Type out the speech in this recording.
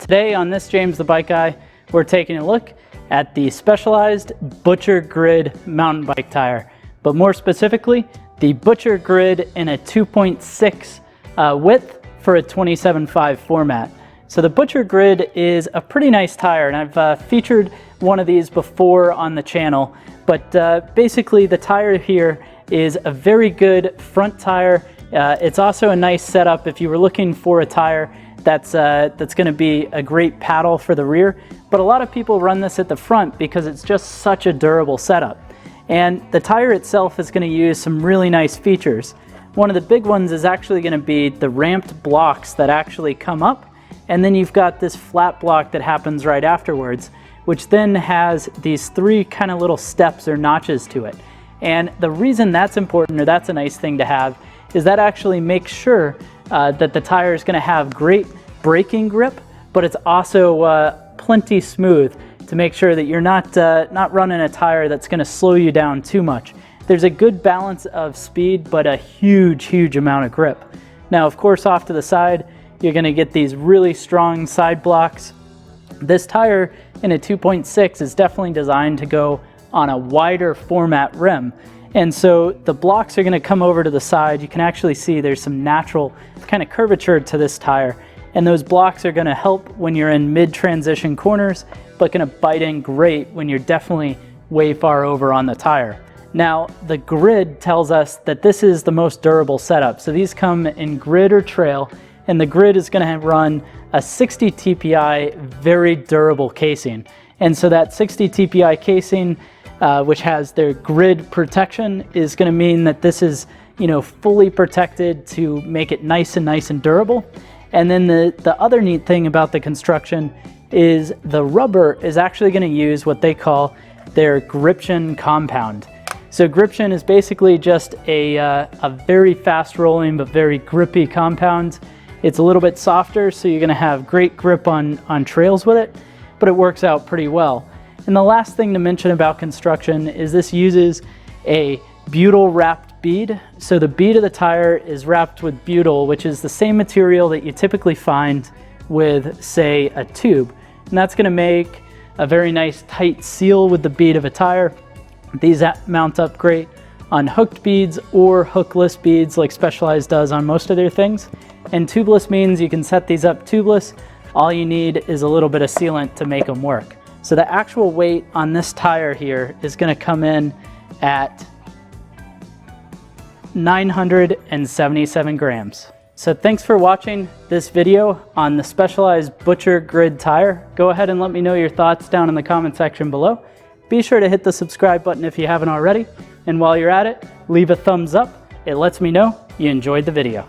Today on this James the Bike Guy, we're taking a look at the Specialized Butcher Grid mountain bike tire, but more specifically, the Butcher Grid in a 2.6 width for a 27.5 format. So the Butcher Grid is a pretty nice tire, and I've featured one of these before on the channel, but basically the tire here is a very good front tire. It's also a nice setup if you were looking for a tire that's going to be a great paddle for the rear, but a lot of people run this at the front because it's just such a durable setup. And the tire itself is going to use some really nice features. One of the big ones is actually going to be the ramped blocks that actually come up, and then you've got this flat block that happens right afterwards, which then has these three kind of little steps or notches to it. And the reason that's important, or that's a nice thing to have, is that actually makes sure that the tire is going to have great braking grip, but it's also plenty smooth to make sure that you're not running a tire that's going to slow you down too much. There's a good balance of speed, but a huge amount of grip. Now, of course, off to the side, you're going to get these really strong side blocks. This tire in a 2.6 is definitely designed to go on a wider format rim. And so the blocks are going to come over to the side. You can actually see there's some natural kind of curvature to this tire. And those blocks are going to help when you're in mid-transition corners, but going to bite in great when you're definitely way far over on the tire. Now, the grid tells us that this is the most durable setup. So these come in grid or trail, and the grid is going to run a 60 TPI very durable casing. And so that 60 TPI casing, which has their grid protection, is going to mean that this is, fully protected to make it nice and durable. And then the other neat thing about the construction is the rubber is actually going to use what they call their Gription compound. So Gription is basically just a very fast rolling but very grippy compound. It's a little bit softer, so you're going to have great grip on trails with it, but it works out pretty well. And the last thing to mention about construction is this uses a butyl wrapped bead. So the bead of the tire is wrapped with butyl, which is the same material that you typically find with, say, a tube. And that's going to make a very nice tight seal with the bead of a tire. These mount up great on hooked beads or hookless beads like Specialized does on most of their things. And tubeless means you can set these up tubeless. All you need is a little bit of sealant to make them work. So the actual weight on this tire here is going to come in at 977 grams. So thanks for watching this video on the Specialized Butcher Grid tire. Go ahead and let me know your thoughts down in the comment section below. Be sure to hit the subscribe button if you haven't already. And while you're at it, leave a thumbs up. It lets me know you enjoyed the video.